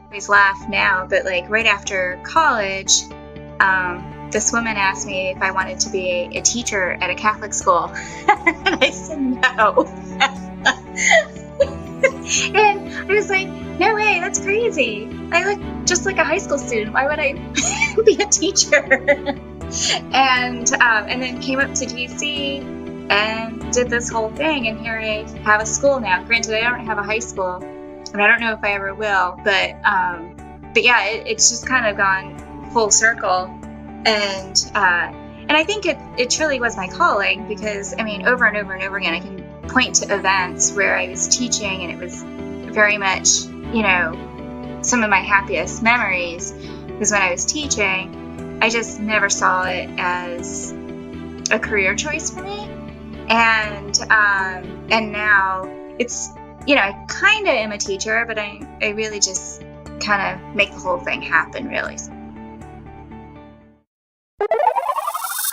always laugh now, but like right after college, this woman asked me if I wanted to be a teacher at a Catholic school. And I said no. And I was like, no way, that's crazy. I look just like a high school student. Why would I be a teacher? And then came up to DC and did this whole thing. And here I have a school now. Granted, I don't have a high school, and I don't know if I ever will. But yeah, it's just kind of gone full circle. And I think it truly was my calling, because I mean, over and over and over again, I can point to events where I was teaching, and it was very much, some of my happiest memories was when I was teaching. I just never saw it as a career choice for me. And now it's, I kind of am a teacher, but I really just kind of make the whole thing happen, really.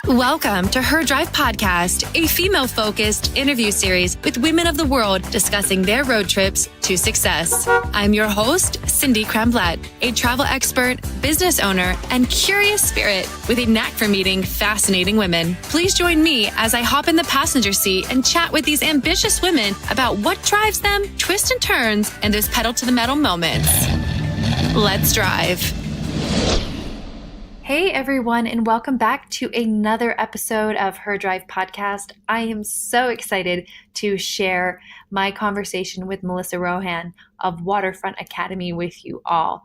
Welcome to Her Drive Podcast, a female-focused interview series with women of the world discussing their road trips to success. I'm your host, Cindy Kremblett, a travel expert, business owner, and curious spirit with a knack for meeting fascinating women. Please join me as I hop in the passenger seat and chat with these ambitious women about what drives them, twists and turns, and those pedal to the metal moments. Let's drive. Hey everyone, and welcome back to another episode of Her Drive Podcast. I am so excited to share my conversation with Melissa Rohan of Waterfront Academy with you all.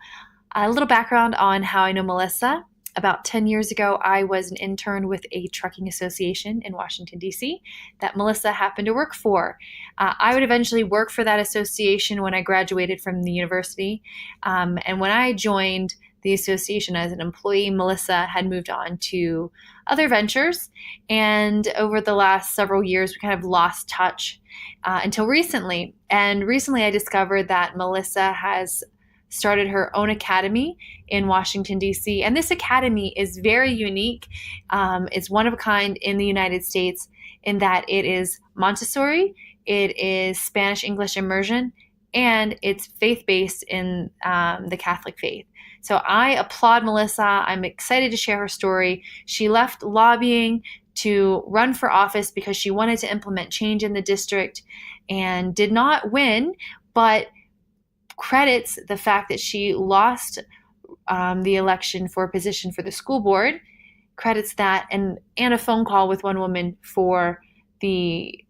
A little background on how I know Melissa. About 10 years ago, I was an intern with a trucking association in Washington, D.C. that Melissa happened to work for. I would eventually work for that association when I graduated from the university. And when I joined the association as an employee, Melissa had moved on to other ventures. And over the last several years, we kind of lost touch until recently. And recently I discovered that Melissa has started her own academy in Washington, D.C. And this academy is very unique. It's one of a kind in the United States in that it is Montessori, it is Spanish-English immersion, and it's faith-based in the Catholic faith. So I applaud Melissa. I'm excited to share her story. She left lobbying to run for office because she wanted to implement change in the district and did not win, but credits the fact that she lost the election for a position for the school board, credits that, and a phone call with one woman for the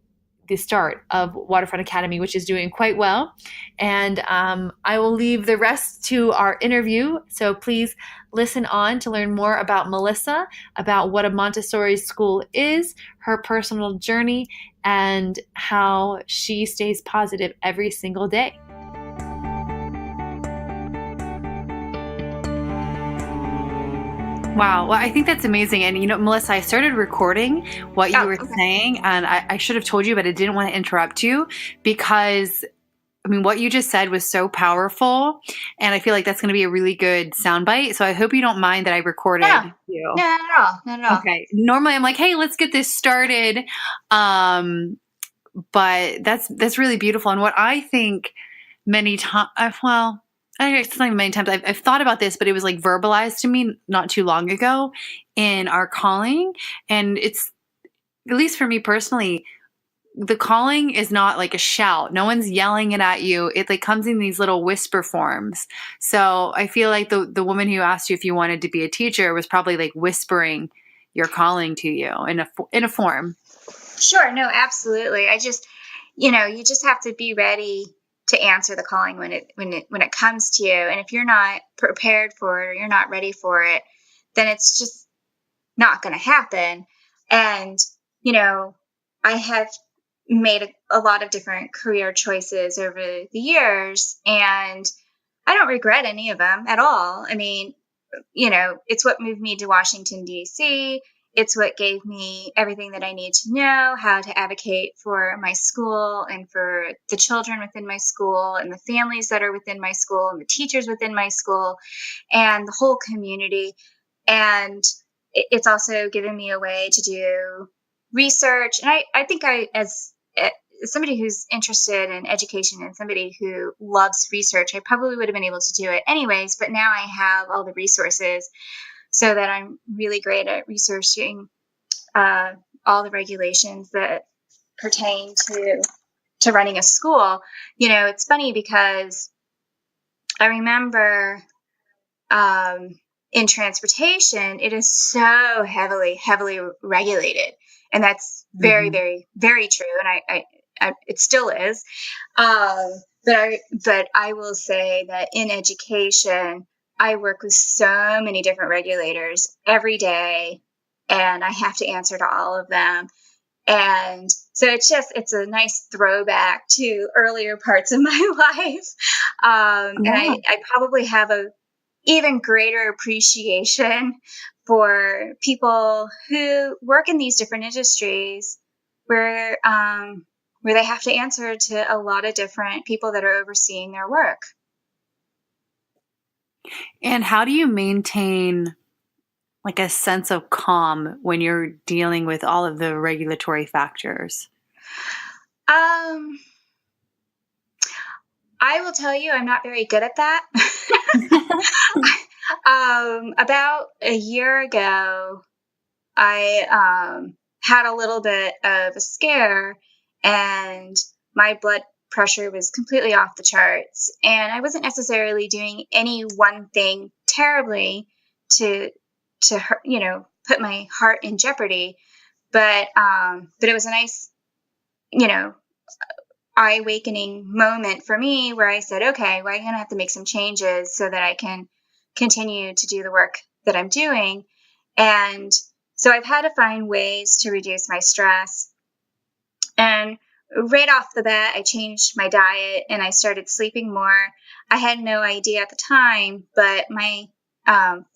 start of Waterfront Academy, which is doing quite well. And I will leave the rest to our interview. So please listen on to learn more about Melissa, about what a Montessori school is, her personal journey, and how she stays positive every single day. Wow. Well, I think that's amazing. And, Melissa, I started recording what you were saying, and I should have told you, but I didn't want to interrupt you because, what you just said was so powerful, and I feel like that's going to be a really good soundbite. So I hope you don't mind that I recorded you. No, not at all. Not at all. Okay. Normally I'm like, hey, let's get this started. But that's really beautiful. And what I think many times, it's not even many times. I've thought about this, but it was like verbalized to me not too long ago in our calling. And it's, at least for me personally, the calling is not like a shout. No one's yelling it at you. It like comes in these little whisper forms. So I feel like the woman who asked you if you wanted to be a teacher was probably like whispering your calling to you in a form. Sure. No, absolutely. I just, you just have to be ready to answer the calling when it comes to you. And if you're not prepared for it or you're not ready for it, then it's just not going to happen. And, I have made a lot of different career choices over the years, and I don't regret any of them at all. It's what moved me to Washington, D.C. It's what gave me everything that I need to know, how to advocate for my school and for the children within my school and the families that are within my school and the teachers within my school and the whole community. And it's also given me a way to do research. And I think somebody who's interested in education and somebody who loves research, I probably would have been able to do it anyways. But now I have all the resources so that I'm really great at researching all the regulations that pertain to running a school. It's funny because I remember in transportation, it is so heavily regulated, and that's very, very, very true. And I it still is. But I will say that in education, I work with so many different regulators every day, and I have to answer to all of them. And so it's a nice throwback to earlier parts of my life. And I probably have a even greater appreciation for people who work in these different industries where they have to answer to a lot of different people that are overseeing their work. And how do you maintain like a sense of calm when you're dealing with all of the regulatory factors? I will tell you, I'm not very good at that. About a year ago, I had a little bit of a scare, and my blood pressure was completely off the charts. And I wasn't necessarily doing any one thing terribly to put my heart in jeopardy. But it was a nice, eye-awakening moment for me where I said, okay, well, I'm going to have to make some changes so that I can continue to do the work that I'm doing. And so I've had to find ways to reduce my stress. And right off the bat, I changed my diet and I started sleeping more. I had no idea at the time, but my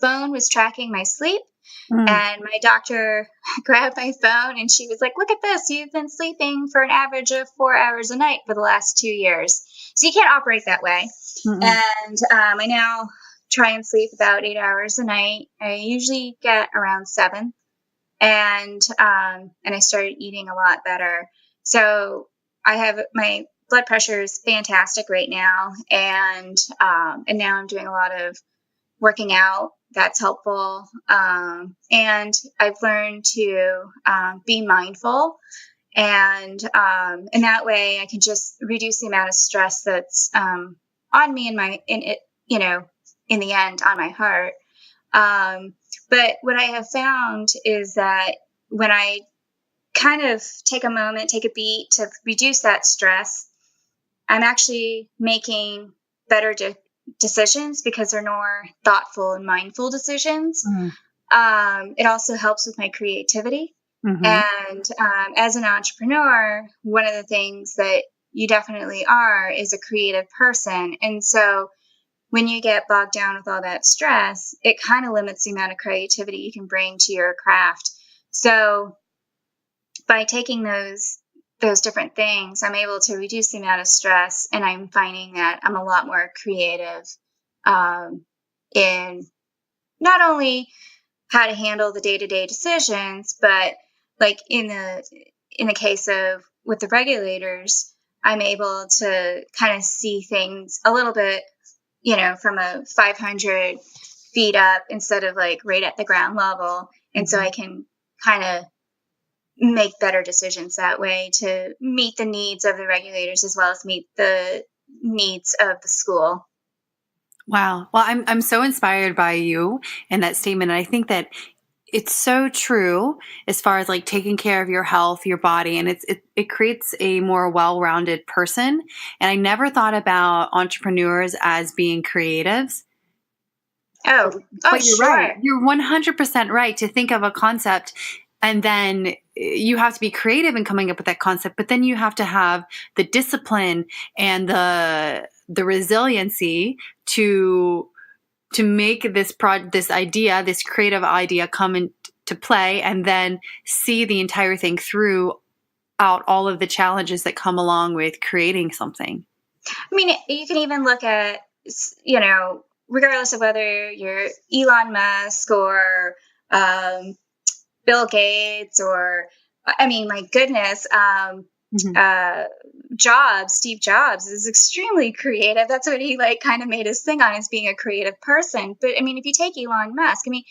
phone was tracking my sleep. And my doctor grabbed my phone and she was like, look at this. You've been sleeping for an average of 4 hours a night for the last 2 years. So you can't operate that way. And I now try and sleep about 8 hours a night. I usually get around 7. And I started eating a lot better. So I have my blood pressure is fantastic right now. And now I'm doing a lot of working out. That's helpful. And I've learned to be mindful. And that way I can just reduce the amount of stress that's on me in the end on my heart. But what I have found is that when I kind of take a moment, take a beat to reduce that stress, I'm actually making better decisions because they're more thoughtful and mindful decisions. It also helps with my creativity. And as an entrepreneur, one of the things that you definitely are is a creative person. And so when you get bogged down with all that stress, it kind of limits the amount of creativity you can bring to your craft. So by taking those different things, I'm able to reduce the amount of stress, and I'm finding that I'm a lot more creative in not only how to handle the day-to-day decisions, but like in the case of with the regulators, I'm able to kind of see things a little bit, from a 500 feet up instead of like right at the ground level. And so I can kind of make better decisions that way to meet the needs of the regulators as well as meet the needs of the school. Wow. Well, I'm so inspired by you and that statement. And I think that it's so true as far as like taking care of your health, your body, and it creates a more well-rounded person. And I never thought about entrepreneurs as being creatives. But you're sure. right. You're 100% right to think of a concept, and then you have to be creative in coming up with that concept. But then you have to have the discipline and the resiliency to make this creative idea come into play, and then see the entire thing through out all of the challenges that come along with creating something. I mean, you can even look at, regardless of whether you're Elon Musk or Bill Gates or, I mean, my goodness, Steve Jobs is extremely creative. That's what he like kind of made his thing on, as being a creative person. But I mean, if you take Elon Musk, I mean,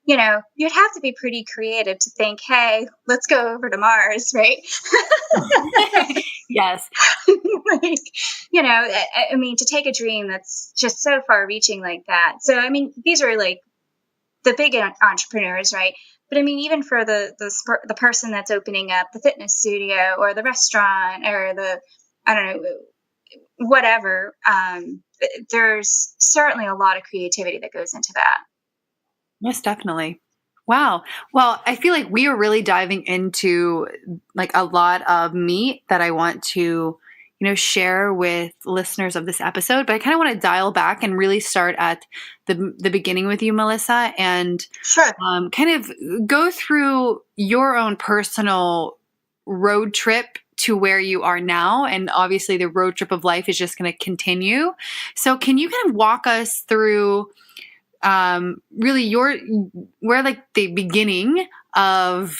you know, you'd have to be pretty creative to think, hey, let's go over to Mars, right? Yes. Like, you know, I mean, to take a dream that's just so far reaching like that. So, I mean, these are like the big entrepreneurs, right? But I mean, even for the person that's opening up the fitness studio or the restaurant or the, I don't know, whatever, there's certainly a lot of creativity that goes into that. Most definitely. Wow. Well, I feel like we are really diving into like a lot of meat that I want to, share with listeners of this episode. But I kind of want to dial back and really start at the beginning with you, Melissa, and Sure. kind of go through your own personal road trip to where you are now. And obviously the road trip of life is just going to continue. So can you kind of walk us through really where like the beginning of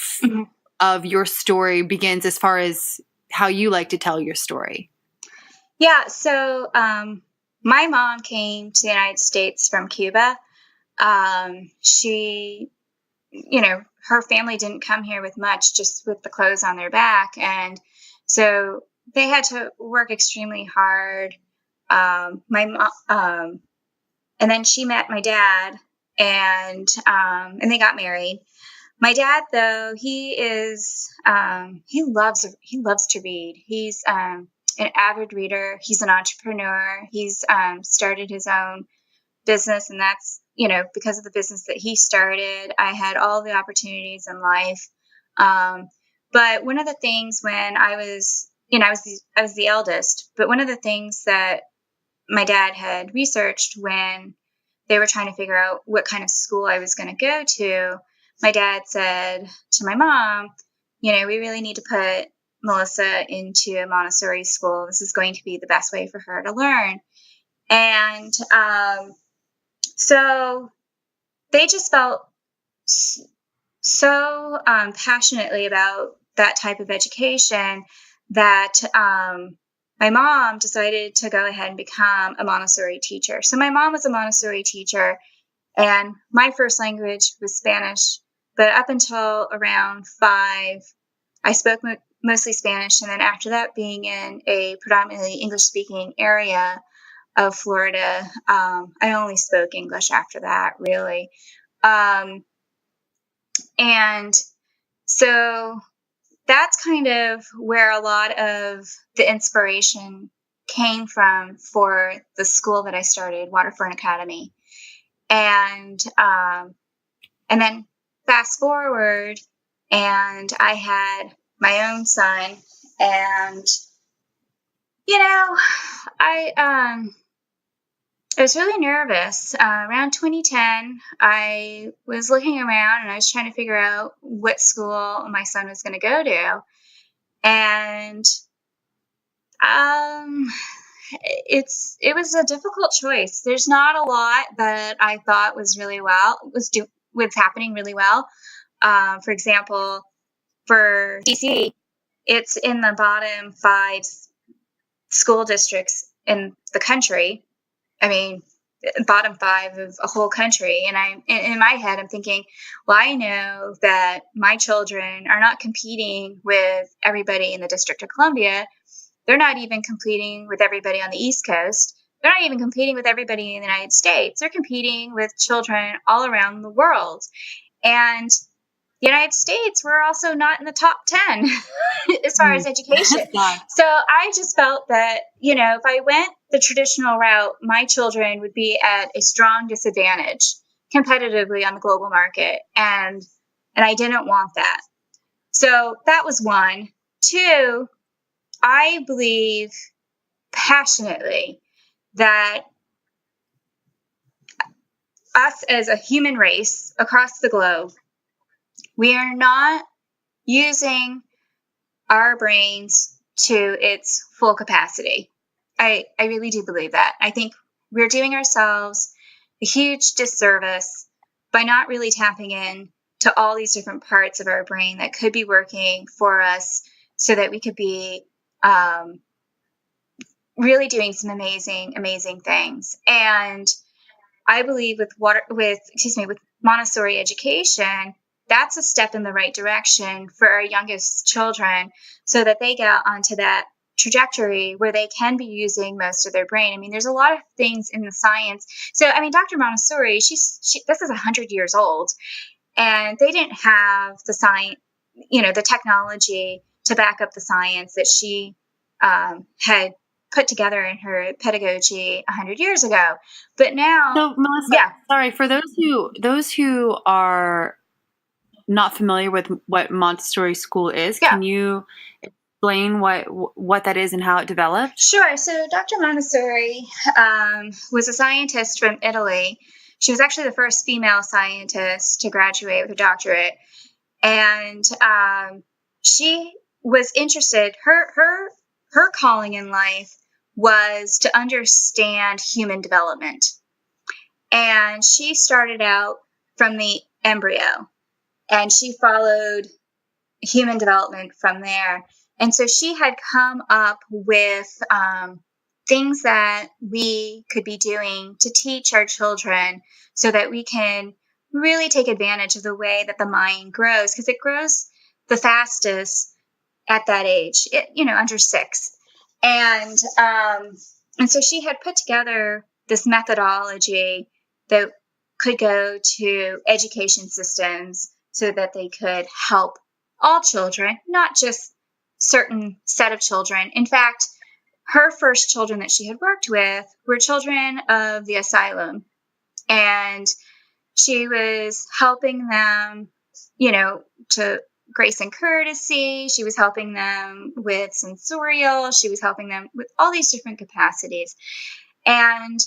your story begins, as far as how you like to tell your story? Yeah. So, my mom came to the United States from Cuba. She, her family didn't come here with much, just with the clothes on their back. And so they had to work extremely hard. My mom, and then she met my dad, and they got married. My dad, though, he loves to read. He's an avid reader. He's an entrepreneur. He's started his own business, and that's, because of the business that he started, I had all the opportunities in life. But one of the things when I was the eldest, but one of the things that my dad had researched when they were trying to figure out what kind of school I was going to go to, my dad said to my mom, we really need to put Melissa into a Montessori school. This is going to be the best way for her to learn. And so they just felt so passionately about that type of education that my mom decided to go ahead and become a Montessori teacher. So my mom was a Montessori teacher, and my first language was Spanish. But up until around 5, I spoke mostly Spanish. And then after that, being in a predominantly English-speaking area of Florida, I only spoke English after that, really. And so that's kind of where a lot of the inspiration came from for the school that I started, Waterfront Academy. And then fast forward, and I had my own son, and I was really nervous. Around 2010, I was looking around and I was trying to figure out what school my son was going to go to. And it was a difficult choice. There's not a lot that I thought was happening really well. For example, for DC, it's in the bottom 5 school districts in the country. I mean, bottom 5 of a whole country. And in my head, I'm thinking, well, I know that my children are not competing with everybody in the District of Columbia. They're not even competing with everybody on the East Coast. They're not even competing with everybody in the United States. They're competing with children all around the world. And the United States, we're also not in the top 10 as far as education. So I just felt that, if I went the traditional route, my children would be at a strong disadvantage competitively on the global market. And I didn't want that. So that was one. 2, I believe passionately that us as a human race across the globe, we are not using our brains to its full capacity. I really do believe that. I think we're doing ourselves a huge disservice by not really tapping in to all these different parts of our brain that could be working for us so that we could be really doing some amazing things. And I believe with Montessori education, that's a step in the right direction for our youngest children so that they get onto that trajectory where they can be using most of their brain. I mean, there's a lot of things in the science. So, I mean, Dr. Montessori, this is 100 years old, and they didn't have the science, the technology to back up the science that she had put together in her pedagogy 100 years ago. But now, So, Melissa, sorry, for those who are not familiar with what Montessori school is, can you explain what that is and how it developed? Sure. So Dr. Montessori was a scientist from Italy. She was actually the first female scientist to graduate with a doctorate. And she was interested, her calling in life was to understand human development. And she started out from the embryo, and she followed human development from there. And so she had come up with things that we could be doing to teach our children so that we can really take advantage of the way that the mind grows, because it grows the fastest at that age, under 6. And so she had put together this methodology that could go to education systems so that they could help all children, not just certain set of children. In fact, her first children that she had worked with were children of the asylum, and she was helping them, to grace and courtesy. She was helping them with sensorial. She was helping them with all these different capacities. And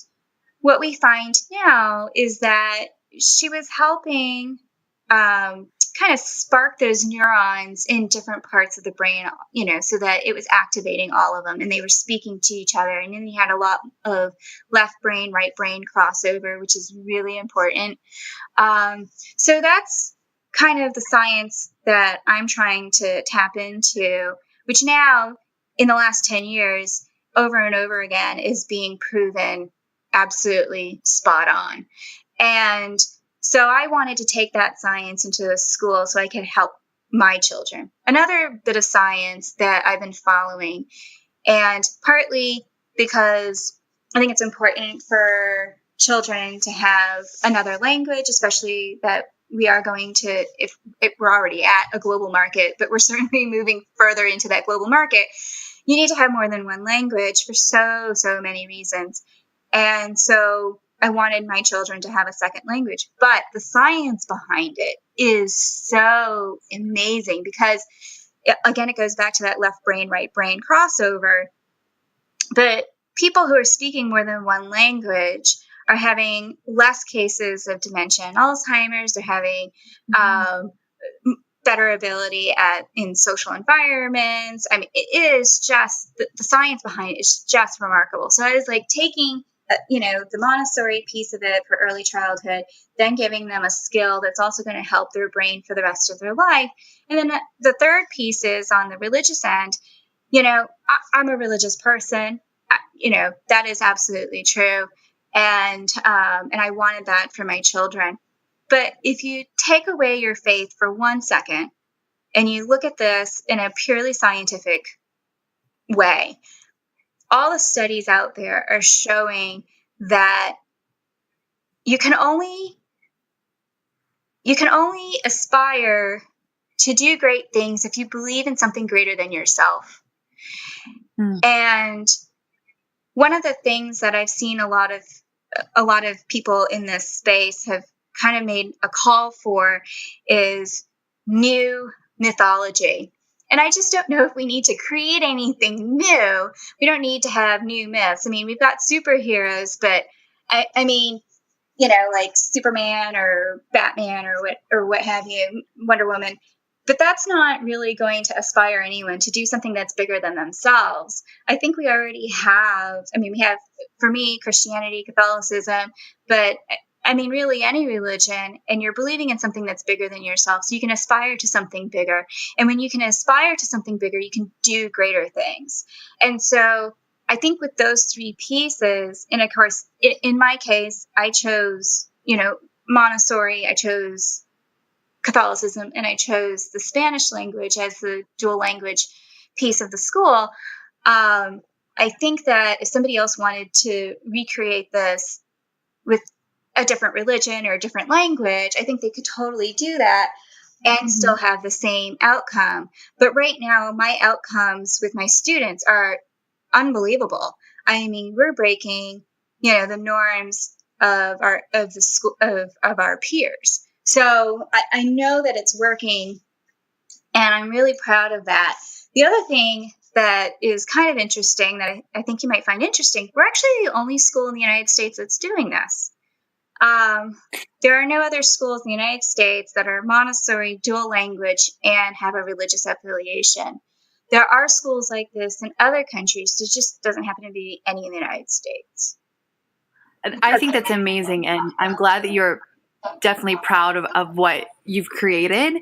what we find now is that she was helping kind of spark those neurons in different parts of the brain, so that it was activating all of them and they were speaking to each other. And then you had a lot of left brain, right brain crossover, which is really important. So that's kind of the science that I'm trying to tap into, which now in the last 10 years, over and over again, is being proven absolutely spot on. And so I wanted to take that science into the school so I could help my children. Another bit of science that I've been following, and partly because I think it's important for children to have another language, especially that we are going to, if we're already at a global market, but we're certainly moving further into that global market, you need to have more than one language for so many reasons. And so I wanted my children to have a second language, but the science behind it is so amazing because, again, it goes back to that left brain, right brain crossover. But people who are speaking more than one language are having less cases of dementia and Alzheimer's. They're having better ability in social environments. I mean, it is just, the science behind it is just remarkable. So I was like taking the Montessori piece of it for early childhood, then giving them a skill that's also going to help their brain for the rest of their life. And then the third piece is on the religious end. I'm a religious person. That is absolutely true. And I wanted that for my children. But if you take away your faith for 1 second and you look at this in a purely scientific way, all the studies out there are showing that you can only aspire to do great things if you believe in something greater than yourself. And one of the things that I've seen a lot of people in this space have kind of made a call for is new mythology. And I just don't know if we need to create anything new. We don't need to have new myths. I mean, we've got superheroes, but I mean, like Superman or Batman or what have you, Wonder Woman. But that's not really going to aspire anyone to do something that's bigger than themselves. I think we already have, we have, for me, Christianity, Catholicism, but I mean, really any religion, and you're believing in something that's bigger than yourself. So you can aspire to something bigger. And when you can aspire to something bigger, you can do greater things. And so I think with those three pieces, and of course, in my case, I chose, Montessori, I chose Catholicism, and I chose the Spanish language as the dual language piece of the school. I think that if somebody else wanted to recreate this with a different religion or a different language, I think they could totally do that and still have the same outcome. But right now, my outcomes with my students are unbelievable. I mean, we're breaking, the norms of the school of our peers. So I know that it's working, and I'm really proud of that. The other thing that is kind of interesting that I think you might find interesting, we're actually the only school in the United States that's doing this. There are no other schools in the United States that are Montessori, dual language, and have a religious affiliation. There are schools like this in other countries. There just doesn't happen to be any in the United States. I think that's amazing, and I'm glad that you're definitely proud of what you've created.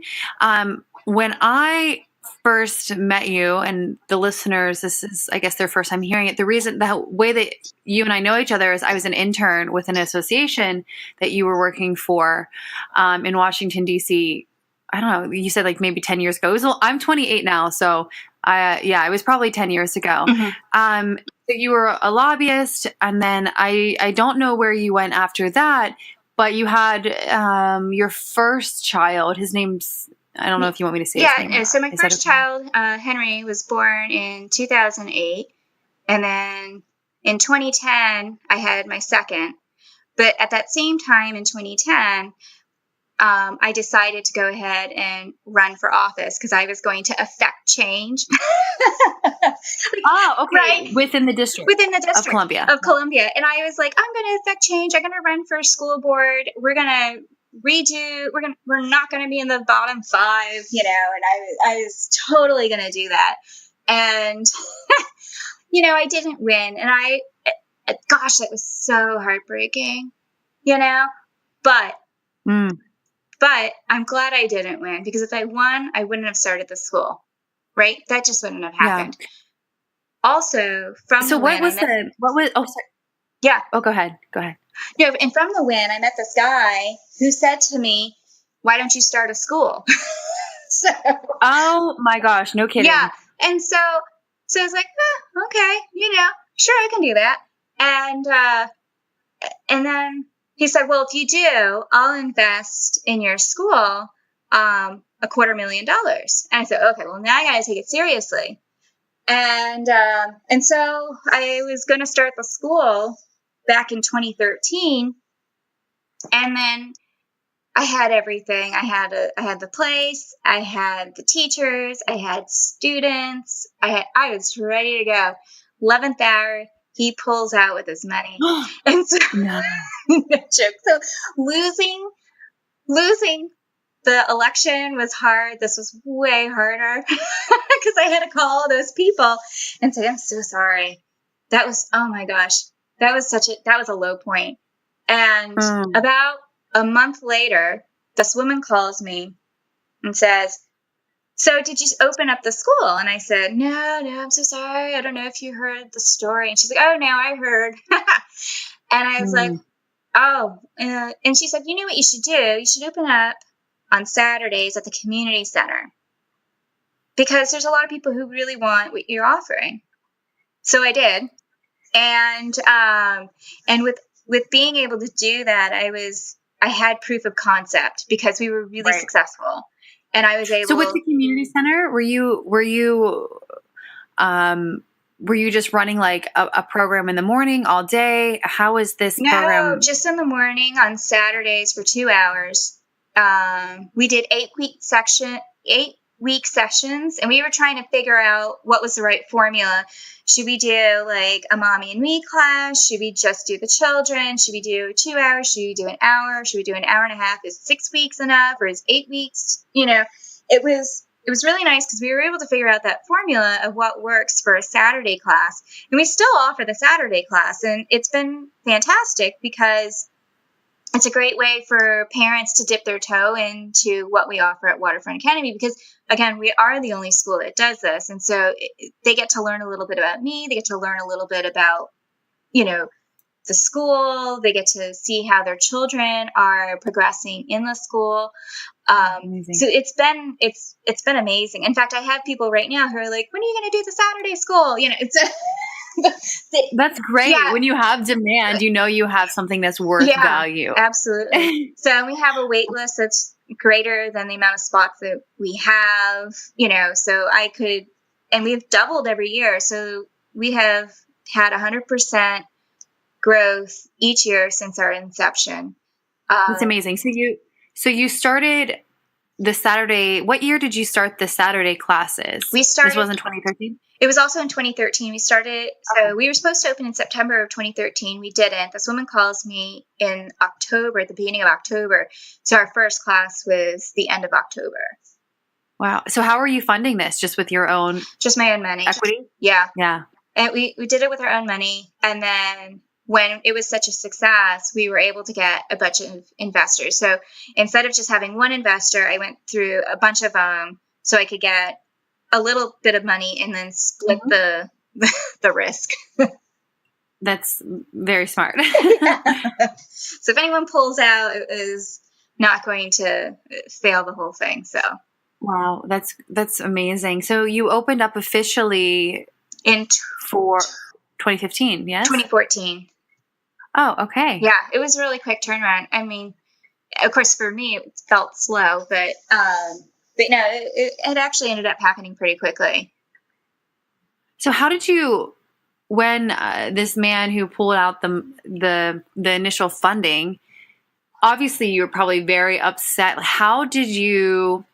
When I first met you, and the listeners, this is, I guess, their first time hearing it, the way that you and I know each other is I was an intern with an association that you were working for in Washington, D.C. I don't know, you said like maybe 10 years ago. I'm 28 now, so it was probably 10 years ago. So you were a lobbyist, and then I don't know where you went after that, but you had your first child. His name's, I don't know if you want me to say his name. Yeah, so my first child, Henry, was born in 2008. And then in 2010, I had my second. But at that same time in 2010, I decided to go ahead and run for office because I was going to affect change. Oh, okay. Right? Within the district of Columbia. And I was like, I'm going to affect change. I'm going to run for school board. We're going to redo. We're not going to be in the bottom 5, and I was totally going to do that. And, I didn't win. And gosh, that was so heartbreaking, but I'm glad I didn't win, because if I won, I wouldn't have started the school, right? That just wouldn't have happened. Yeah. Also, Yeah. Oh, go ahead. No, and from the win, I met this guy who said to me, "Why don't you start a school?" Oh my gosh, no kidding. Yeah. And so I was like, okay, sure, I can do that. And then he said, well, if you do, I'll invest in your school $250,000. And I said, okay, well, now I got to take it seriously. And so I was going to start the school back in 2013. And then I had everything. I had the place, I had the teachers, I had students, I was ready to go. 11th hour, he pulls out with his money. And so, no joke. So losing the election was hard. This was way harder because I had to call all those people and say, I'm so sorry. That was, oh my gosh, that was a low point. And about a month later, this woman calls me and says, so did you open up the school? And I said, no, I'm so sorry. I don't know if you heard the story. And she's like, oh, no, I heard. And I was like, oh. And she said, you know what you should do? You should open up on Saturdays at the community center, because there's a lot of people who really want what you're offering. So I did. And with being able to do that, I had proof of concept because we were really successful. And I was able. So with the community center, were you just running like a program in the morning all day? How is this program? No, just in the morning on Saturdays for 2 hours. We did 8-week sessions, and we were trying to figure out what was the right formula. Should we do like a mommy and me class? Should we just do the children? Should we do 2 hours? Should we do an hour? Should we do an hour and a half? Is 6 weeks enough, or is 8 weeks? It was really nice because we were able to figure out that formula of what works for a Saturday class. And we still offer the Saturday class, and it's been fantastic because it's a great way for parents to dip their toe into what we offer at Waterfront Academy, because again, we are the only school that does this. And so they get to learn a little bit about me. They get to learn a little bit about, the school. They get to see how their children are progressing in the school. So it's been amazing. In fact, I have people right now who are like, when are you going to do the Saturday school? That's great. Yeah. When you have demand, you have something that's worth value. Absolutely. So we have a wait list that's greater than the amount of spots that we have, so and we've doubled every year. So we have had 100% growth each year since our inception. That's amazing. So you started the Saturday. What year did you start the Saturday classes? This was in 2013? It was also in 2013. We started, so we were supposed to open in September of 2013. We didn't. This woman calls me in October, at the beginning of October. So our first class was the end of October. Wow. So how are you funding this? Just with your own? Just my own money. Equity? Yeah. Yeah. And we did it with our own money. And then when it was such a success, we were able to get a bunch of investors. So instead of just having one investor, I went through a bunch of them so I could get a little bit of money and then split the risk. That's very smart. So if anyone pulls out, it is not going to fail the whole thing. So wow, that's amazing. So you opened up officially for 2015, yes? 2014. Oh, okay. Yeah, it was a really quick turnaround. I mean, of course, for me, it felt slow, but no, it actually ended up happening pretty quickly. So how did you, when this man who pulled out the initial funding, obviously you were probably very upset. How did you,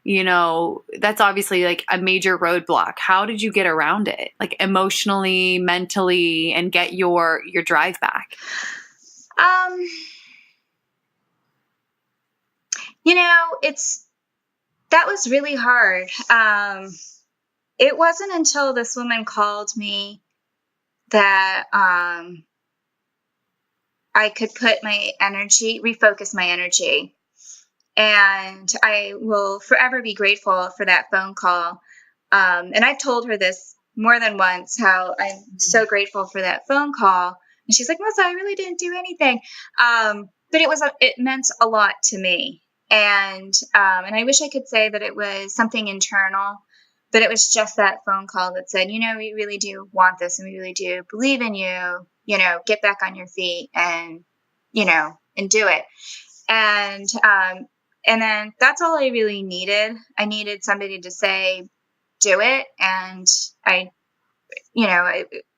that's obviously like a major roadblock. How did you get around it? Like emotionally, mentally, and get your drive back? That was really hard. It wasn't until this woman called me that I could refocus my energy. And I will forever be grateful for that phone call. And I've told her this more than once, how I'm so grateful for that phone call. And she's like, Melissa, I really didn't do anything. But it meant a lot to me. And I wish I could say that it was something internal, but it was just that phone call that said, we really do want this and we really do believe in you, get back on your feet and do it. And then that's all I really needed. I needed somebody to say, do it. And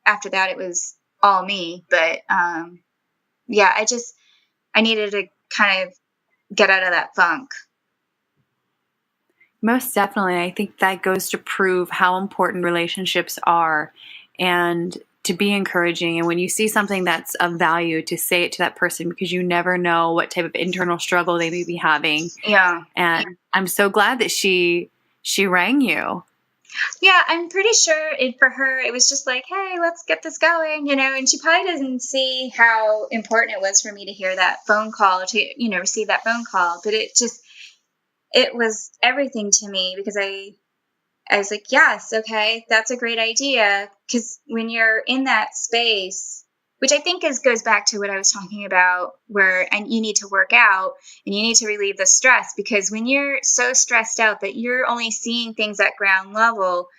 after that, it was all me. But I needed to kind of get out of that funk. Most definitely. I think that goes to prove how important relationships are, and to be encouraging. And when you see something that's of value, to say it to that person, because you never know what type of internal struggle they may be having. Yeah. And I'm so glad that she rang you. Yeah, I'm pretty sure for her, it was just like, hey, let's get this going, and she probably doesn't see how important it was for me to hear that phone call, to, receive that phone call. But it was everything to me, because I was like, yes, okay, that's a great idea. Because when you're in that space, which I think goes back to what I was talking about, and you need to work out and you need to relieve the stress, because when you're so stressed out that you're only seeing things at ground level,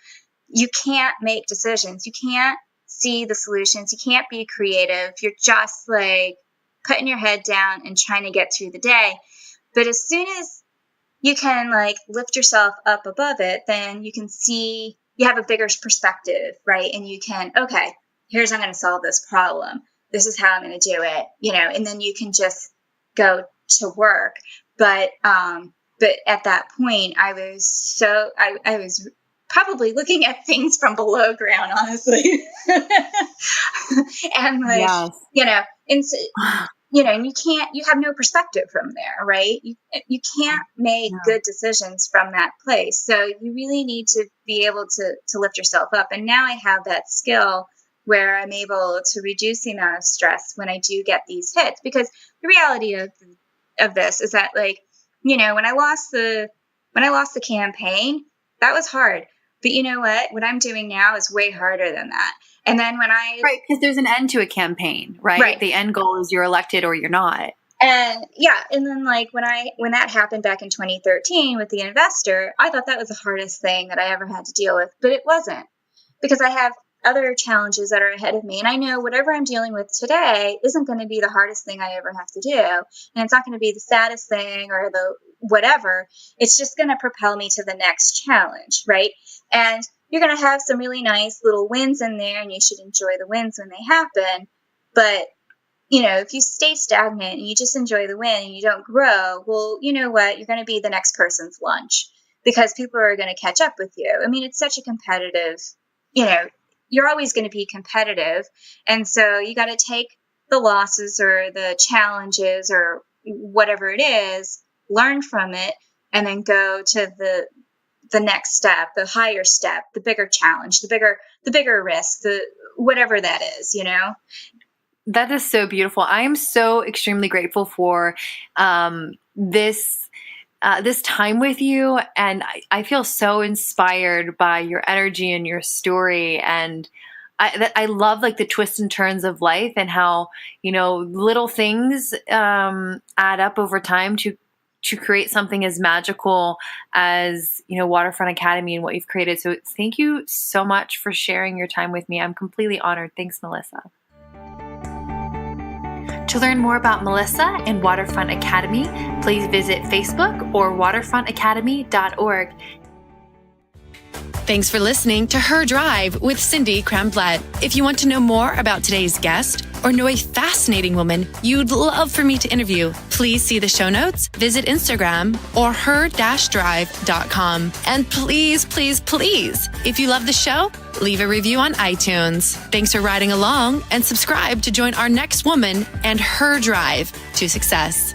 you can't make decisions. You can't see the solutions. You can't be creative. You're just like putting your head down and trying to get through the day. But as soon as you can like lift yourself up above it, then you can see, you have a bigger perspective, right? And you can, okay, here's how I'm going to solve this problem. This is how I'm going to do it, and then you can just go to work. But at that point, I was probably looking at things from below ground, honestly. And like, yes. and you have no perspective from there, right? You can't make good decisions from that place. So you really need to be able to lift yourself up. And now I have that skill where I'm able to reduce the amount of stress when I do get these hits. Because the reality of this is that, like, you know, when I lost the campaign, that was hard. But you know what I'm doing now is way harder than that. And then Right, because there's an end to a campaign, right? Right. The end goal is you're elected or you're not. And and then like when that happened back in 2013 with the investor, I thought that was the hardest thing that I ever had to deal with, but it wasn't, because I have other challenges that are ahead of me. And I know whatever I'm dealing with today isn't going to be the hardest thing I ever have to do. And it's not going to be the saddest thing or the whatever. It's just going to propel me to the next challenge, right? And you're going to have some really nice little wins in there, and you should enjoy the wins when they happen. But, you know, if you stay stagnant and you just enjoy the win and you don't grow, well, you know what? You're going to be the next person's lunch, because people are going to catch up with you. I mean, it's such a competitive, you know, you're always going to be competitive. And so you got to take the losses or the challenges or whatever it is, learn from it, and then go to the next step, the higher step, the bigger challenge, the bigger risk, the whatever that is, you know? That is so beautiful. I am so extremely grateful for this time with you. And I feel so inspired by your energy and your story. And I love like the twists and turns of life and how, you know, little things add up over time to create something as magical as, you know, Waterfront Academy and what you've created. So thank you so much for sharing your time with me. I'm completely honored. Thanks, Melissa. To learn more about Melissa and Waterfront Academy, please visit Facebook or waterfrontacademy.org. Thanks for listening to Her Drive with Cindy Kramblatt. If you want to know more about today's guest or know a fascinating woman you'd love for me to interview, please see the show notes, visit Instagram or her-drive.com. And please, please, please, if you love the show, leave a review on iTunes. Thanks for riding along, and subscribe to join our next woman and her drive to success.